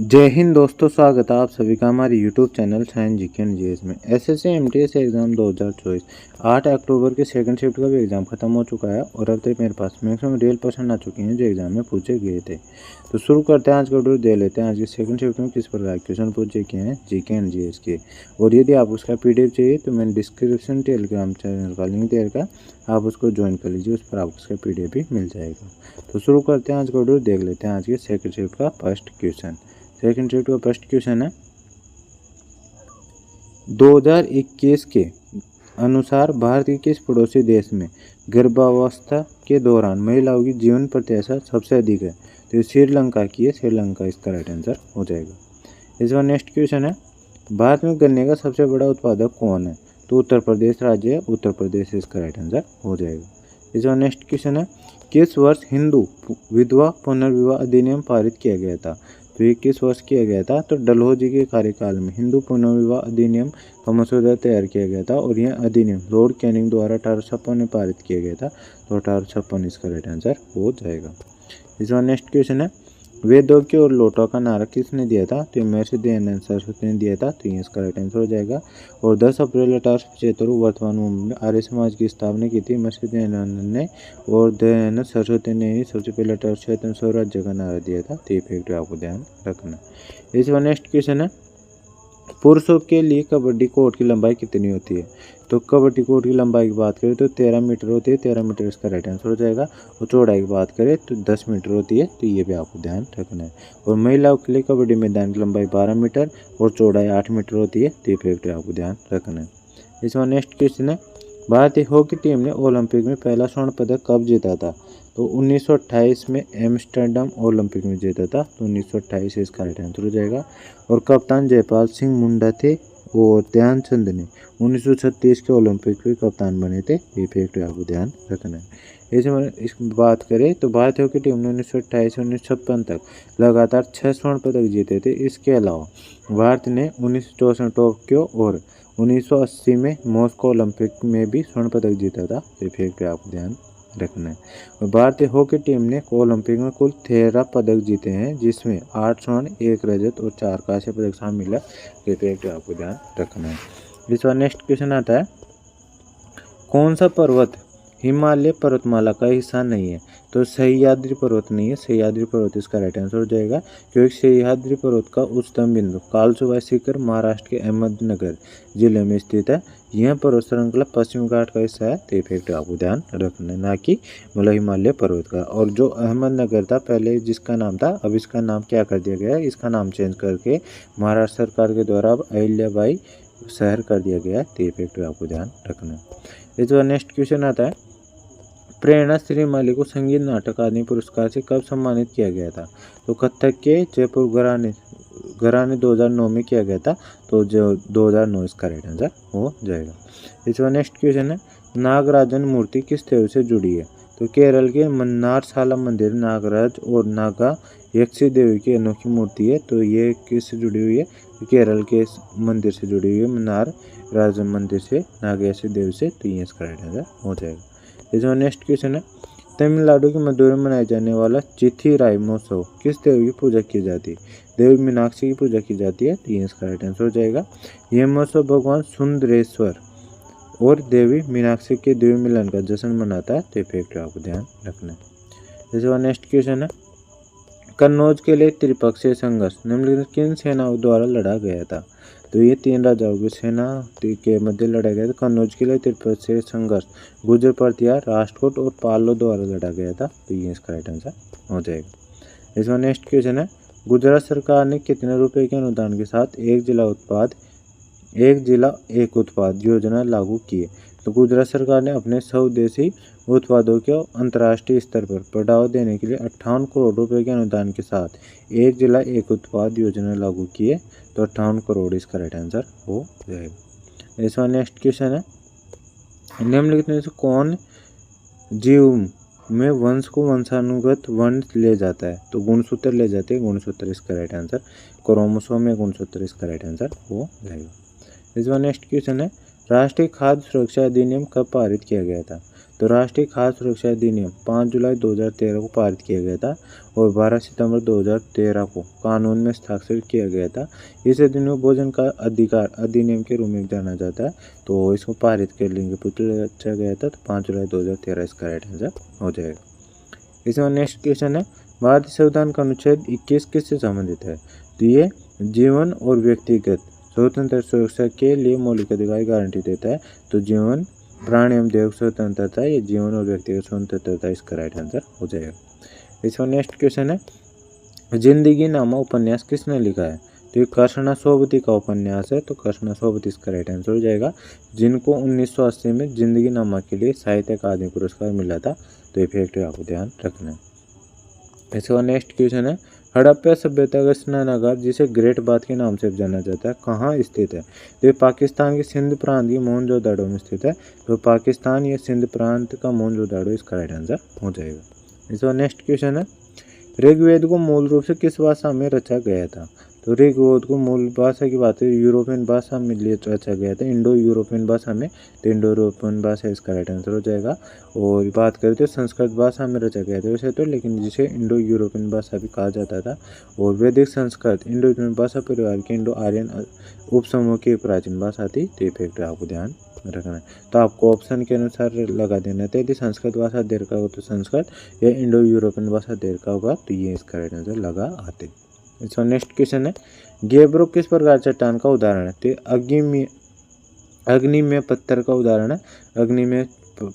जय हिंद दोस्तों, स्वागत है आप सभी का हमारे YouTube channel science GK and GS में। एसएससी एमटीएस एग्जाम 2024 8 अक्टूबर के सेकंड शिफ्ट का भी एग्जाम खत्म हो चुका है और अब तक मेरे पास मैक्सिमम रियल क्वेश्चन आ चुके हैं जो एग्जाम में पूछे गए थे। तो शुरू करते हैं आज का वीडियो, दे लेते हैं आज के सेकंड शिफ्ट में किस प्रकार के क्वेश्चन पूछे गए हैं जीके एंड जीएस के। और यदि आप उसका पीडीएफ चाहिए तो मैंने डिस्क्रिप्शन टेलीग्राम चैनल का लिंक दे रखा, आप उसको ज्वाइन कर लीजिए, उस पर आपको उसका पीडीएफ भी मिल जाएगा। तो शुरू करते हैं आज का वीडियो, देख लेते हैं आज के सेकंड शिफ्ट का फर्स्ट क्वेश्चन। सेकंड शिफ्ट का फर्स्ट क्वेश्चन है 2021 के अनुसार भारत के किस पड़ोसी देश में गर्भावस्था के दौरान महिलाओं की जीवन प्रत्याशा सबसे अधिक है? तो ये श्रीलंका की है, श्रीलंका इसका राइट आंसर हो जाएगा। इसका नेक्स्ट क्वेश्चन है भारत में गन्ने का सबसे बड़ा उत्पादक कौन है? तो उत्तर प्रदेश राज्य है, उत्तर प्रदेश इसका राइट आंसर हो जाएगा। इसका नेक्स्ट क्वेश्चन है किस वर्ष हिंदू विधवा पुनर्विवाह अधिनियम पारित किया गया था? तो ये किस वर्ष किया गया था? तो डलहौजी के कार्यकाल में हिंदू पुनर्विवाह अधिनियम का मसौदा तैयार किया गया था और यह अधिनियम लॉर्ड कैनिंग द्वारा 1856 में पारित किया गया था। तो 1856 इसका राइट आंसर हो जाएगा। इसका नेक्स्ट क्वेश्चन है वेदों की और लोटा का नारा किसने दिया था? तो महर्षि दयानंद सरस्वती ने दिया था। तो ये इसका राइट आंसर हो जाएगा। और 10 अप्रैल 1875 वर्तमान मुंबई में आर्य समाज की स्थापना की थी महर्षि दयानंद ने, और दयानंद सरस्वती ने ही सबसे पहले 1876 में स्वराज्य का नारा दिया था। तो ये फैक्ट आपको ध्यान रखना। इसका नेक्स्ट क्वेश्चन है पुरुषों के लिए कबड्डी कोर्ट की लंबाई कितनी होती है? तो कबड्डी कोर्ट की लंबाई की बात करें तो 13 मीटर होती है, 13 मीटर इसका राइट आंसर हो जाएगा। और चौड़ाई की बात करें तो 10 मीटर होती है। तो ये भी आपको ध्यान रखना है। और महिलाओं के लिए कबड्डी मैदान की लंबाई 12 मीटर और चौड़ाई 8 मीटर होती है। तो ये फैक्ट आपको ध्यान रखना है। इसमें नेक्स्ट क्वेश्चन है भारतीय हॉकी टीम ने ओलंपिक में पहला स्वर्ण पदक कब जीता था? तो 1928 में एम्स्टर्डम ओलंपिक में जीता था। तो 1928 इसका राइट आंसर हो जाएगा। और कप्तान जयपाल सिंह मुंडा थे और ध्यानचंद ने 1936 के ओलंपिक के कप्तान बने थे। ये फैक्ट आपको ध्यान रखना है। इस बात करें तो भारतीय हॉकी टीम ने 1928 से 1956 तक लगातार 6 स्वर्ण पदक जीते थे। इसके अलावा भारत ने 1964 टोक्यो और 1980 में मॉस्को ओलंपिक में भी स्वर्ण पदक जीता था। ये फैक्ट आपको ध्यान रखना है। और भारतीय हॉकी टीम ने ओलंपिक में कुल 13 पदक जीते हैं, जिसमें 8 स्वर्ण 1 रजत और 4 कांस्य पदक शामिल है। ये फैक्ट आपको ध्यान रखना है। इस बार नेक्स्ट क्वेश्चन आता है कौन सा पर्वत हिमालय पर्वतमाला का हिस्सा नहीं है? तो सह्याद्री पर्वत नहीं है, सह्याद्री पर्वत इसका राइट आंसर हो जाएगा, क्योंकि सह्याद्री पर्वत का उच्चतम बिंदु कालसुबाई शिखर महाराष्ट्र के अहमदनगर जिले में स्थित है। यह पर्वत श्रृंखला पश्चिम घाट का हिस्सा है। तो फैक्ट आपको ध्यान रखना है, ना कि मतलब हिमालय पर्वत का। और जो अहमदनगर था पहले जिसका नाम था, अब इसका नाम क्या कर दिया गया है? इसका नाम चेंज करके महाराष्ट्र सरकार के द्वारा अब अहिल्याबाई शहर कर दिया गया है। तो फैक्ट आपको ध्यान रखना है। इस बार नेक्स्ट क्वेश्चन आता है प्रेरणा श्रीमाली को संगीत नाटक अकादमी पुरस्कार से कब सम्मानित किया गया था? तो कथक के जयपुर घराने 2009 में किया गया था। तो जो 2009 इसका राइट आंसर हो जाएगा। इसका नेक्स्ट क्वेश्चन है नागराजन मूर्ति किस देव से जुड़ी है? तो केरल के मन्नारशाला मंदिर नागराज और नागा यक्षी देवी की अनोखी मूर्ति है। तो ये किससे जुड़ी हुई है? केरल के मंदिर से जुड़ी हुई है, मन्नार राज मंदिर से, नागयक्षी देवी से। तो ये इसका राइट आंसर हो जाएगा। इसमें नेक्स्ट क्वेश्चन है तमिलनाडु के मदुरई में मनाया जाने वाला चिथिराई महोत्सव किस देवी की पूजा की जाती है? देवी मीनाक्षी की पूजा की जाती है। तो ये इसका राइट आंसर हो जाएगा। यह महोत्सव भगवान सुंदरेश्वर और देवी मीनाक्षी के दिव्य मिलन का जश्न मनाता है। तो ये फैक्ट आपको ध्यान रखना है। इसके नेक्स्ट क्वेश्चन है कन्नौज के लिए त्रिपक्षीय संघर्ष निम्नलिखित किन सेनाओं द्वारा लड़ा गया था? तो ये 3 राजाओं की सेना के मध्य लड़ा गया था। कन्नौज के लिए त्रिपक्षीय संघर्ष गुर्जर प्रतिहार, राष्ट्रकूट और पालो द्वारा लड़ा गया था। तो ये इसका राइट आंसर हो जाएगा। इसमें नेक्स्ट क्वेश्चन है गुजरात सरकार ने कितने रुपए के अनुदान के साथ एक जिला एक उत्पाद योजना लागू की है? तो गुजरात सरकार ने अपने स्वदेशी उत्पादों को अंतर्राष्ट्रीय स्तर पर बढ़ावा देने के लिए 58 करोड़ रुपए के अनुदान के साथ एक जिला एक उत्पाद योजना लागू की है। तो 58 करोड़ इसका राइट आंसर हो जाएगा। इसका नेक्स्ट क्वेश्चन है निम्नलिखित में से कौन जीव में वंश को वंशानुगत वर्ण ले जाता है? तो गुणसूत्र ले जाते हैं, गुणसूत्र इसका राइट आंसर। क्रोमोसोम में गुणसूत्र इसका राइट आंसर हो जाएगा। इसका नेक्स्ट क्वेश्चन है राष्ट्रीय खाद्य सुरक्षा अधिनियम कब पारित किया गया था? तो राष्ट्रीय खाद्य सुरक्षा अधिनियम 5 जुलाई 2013 को पारित किया गया था और 12 सितंबर 2013 को कानून में हस्ताक्षरित किया गया था। इस अधिनियम को भोजन का अधिकार अधिनियम के रूप में जाना जाता है। तो इसको पारित कर लेंगे पूछा गया था, तो 5 जुलाई 2013 इसका राइट आंसर हो जाएगा। इसमें नेक्स्ट क्वेश्चन है, भारतीय संविधान का अनुच्छेद 21 किससे संबंधित है? तो ये जीवन और व्यक्तिगत स्वतंत्र सुरक्षा के लिए मौलिक अधिकार की गारंटी देता है। तो जीवन, प्राणी एवं देह स्वतंत्रता, ये जीवन और व्यक्तिगत स्वतंत्रता इसका राइट आंसर हो जाएगा। इसमें नेक्स्ट क्वेश्चन है, जिंदगी नामा उपन्यास किसने लिखा है? तो ये कृष्णा सोबती का उपन्यास है। तो कृष्णा सोबती इसका राइट आंसर हो जाएगा, जिनको 1980 में जिंदगी नामा के लिए साहित्य अकादमी पुरस्कार मिला था। तो ये फैक्ट आपको ध्यान रखना है। इसका नेक्स्ट क्वेश्चन है, हड़प्पा सभ्यता का स्नानागार जिसे ग्रेट बाथ के नाम से जाना जाता है कहाँ स्थित है? तो ये पाकिस्तान के सिंध प्रांत की मोहनजोदड़ो में स्थित है। तो पाकिस्तान या सिंध प्रांत का मोहनजोदड़ो इसका राइट आंसर हो जाएगा। इसका नेक्स्ट क्वेश्चन है, ऋग्वेद को मूल रूप से किस भाषा में रचा गया था? तो ऋग्वेद को मूल भाषा की बात है यूरोपियन भाषा में रचा गया था, इंडो यूरोपियन भाषा में। तो इंडो यूरोपियन भाषा इसका राइट आंसर हो जाएगा। और बात करें तो संस्कृत भाषा में रचा गया था वैसे तो, लेकिन जिसे इंडो यूरोपियन भाषा भी कहा जाता था। और वैदिक संस्कृत इंडो यूरोपियन भाषा परिवार के इंडो आर्यन उपसमूह की प्राचीन भाषा थी। तो ये फैक्टर आपको ध्यान रखना है। तो आपको ऑप्शन के अनुसार लगा देना था, यदि संस्कृत भाषा देर का हो तो संस्कृत, या इंडो यूरोपियन भाषा देर का होगा तो ये इसका राइट आंसर लगा आते। इसका नेक्स्ट क्वेश्चन है, गैब्रो किस प्रकार चट्टान का उदाहरण है? तो अग्नि में पत्थर का उदाहरण है। अग्नि में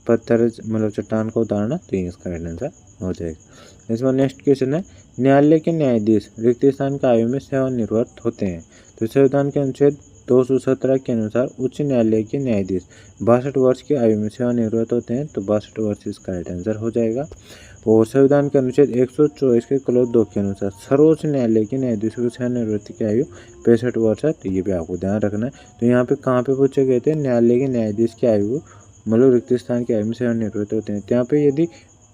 पत्थर मतलब चट्टान का उदाहरण है। तो ये इसका राइट आंसर हो जाएगा। इसका नेक्स्ट क्वेश्चन है, न्यायालय के न्यायाधीश रिक्त स्थान की आयु में सेवानिवृत्त होते हैं। तो संविधान के अनुच्छेद 217 के अनुसार उच्च न्यायालय के न्यायाधीश 62 वर्ष की आयु में सेवानिवृत्त होते हैं। तो 62 वर्ष इसका राइट आंसर हो जाएगा। और संविधान के अनुच्छेद 124 के क्लॉज 2 के अनुसार सर्वोच्च न्यायालय के न्यायाधीशों की सेवानिवृत्ति की आयु 65 वर्ष है। तो ये भी आपको ध्यान रखना है। तो यहाँ पे कहाँ पे पूछे गए थे, न्यायालय के न्यायाधीश की आयु मतलब रिक्त स्थान की आयु में सेवानिवृत्त होते हैं। तो यहाँ पे यदि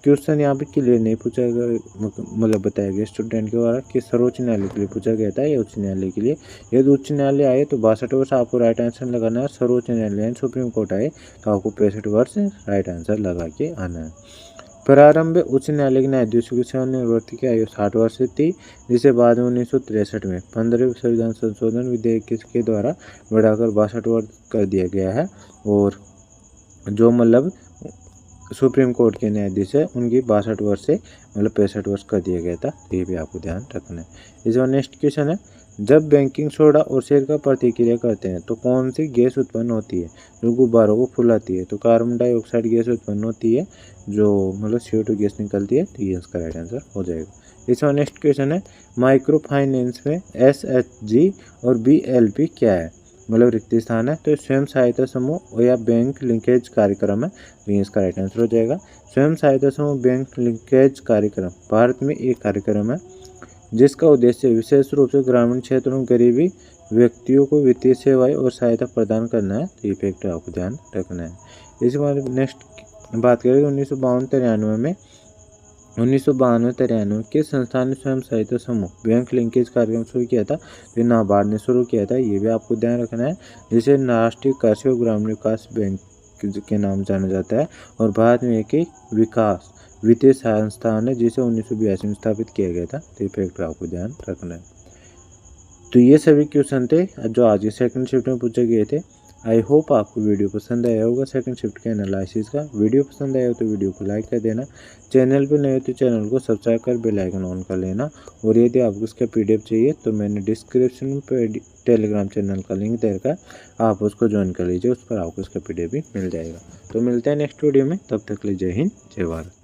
क्वेश्चन यहाँ पे क्लियर नहीं पूछा गया मतलब बताया गया स्टूडेंट के द्वारा कि सर्वोच्च न्यायालय के लिए पूछा गया था या उच्च न्यायालय के लिए, यदि उच्च न्यायालय आए तो 62 वर्ष आपको राइट आंसर लगाना है। सर्वोच्च न्यायालय सुप्रीम कोर्ट आए तो आपको 65 वर्ष राइट आंसर लगा के आना है। प्रारंभ उच्च न्यायालय के न्यायाधीशों की सेवानिवृत्ति की आयु 60 वर्ष थी, जिसे बाद में 1963 में 15वें संविधान संशोधन विधेयक के द्वारा बढ़ाकर 62 वर्ष कर दिया गया है। और जो मतलब सुप्रीम कोर्ट के न्यायाधीश है उनकी 62 वर्ष से मतलब 65 वर्ष कर दिया गया था। तो ये भी आपको ध्यान रखना है। इसका नेक्स्ट क्वेश्चन है, जब बेकिंग सोडा और शेर का प्रतिक्रिया करते हैं तो कौन सी गैस उत्पन्न होती है जो गुब्बारों को फुलाती है? तो कार्बन डाइऑक्साइड गैस उत्पन्न होती है जो मतलब CO2 गैस निकलती है। तो ये इसका राइट आंसर हो जाएगा। इसका नेक्स्ट क्वेश्चन है, माइक्रो फाइनेंस में SHG और BLP क्या है? मतलब रिक्त स्थान है। तो स्वयं सहायता समूह या बैंक लिंकेज कार्यक्रम है। तो ये इसका राइट आंसर हो जाएगा। स्वयं सहायता समूह बैंक लिंकेज कार्यक्रम भारत में एक कार्यक्रम है जिसका उद्देश्य विशेष रूप से ग्रामीण क्षेत्रों में गरीबी व्यक्तियों को वित्तीय सेवाएं और सहायता प्रदान करना है। तो ये फैक्टर आपको ध्यान रखना है। इसके बाद नेक्स्ट बात करें 1992-93 किस संस्थान ने स्वयं सहायता समूह बैंक लिंकेज कार्यक्रम शुरू किया था? तो नाबार्ड ने शुरू किया था। ये भी आपको ध्यान रखना है, जिसे राष्ट्रीय कृषि और ग्रामीण विकास बैंक के नाम जाना जाता है। और भारत में एक विकास वित्तीय संस्थान है जिसे 1982 में स्थापित किया गया था। तो ये फैक्टर आपको ध्यान रखना है। तो ये सभी क्वेश्चन थे जो आज के सेकंड शिफ्ट में पूछे गए थे। आई होप आपको वीडियो पसंद आया होगा सेकंड शिफ्ट के एनालिसिस का। वीडियो पसंद आया हो तो वीडियो को लाइक कर देना, चैनल पर नए हो तो चैनल को सब्सक्राइब कर बेल आइकन ऑन कर लेना। और यदि आपको इसका PDF चाहिए तो मैंने डिस्क्रिप्शन पे टेलीग्राम चैनल का लिंक दे रखा है, आप उसको ज्वाइन कर लीजिए, उस पर आपको इसका PDF भी मिल जाएगा। तो मिलते हैं नेक्स्ट वीडियो में, तब तक के लिए जय हिंद जय भारत।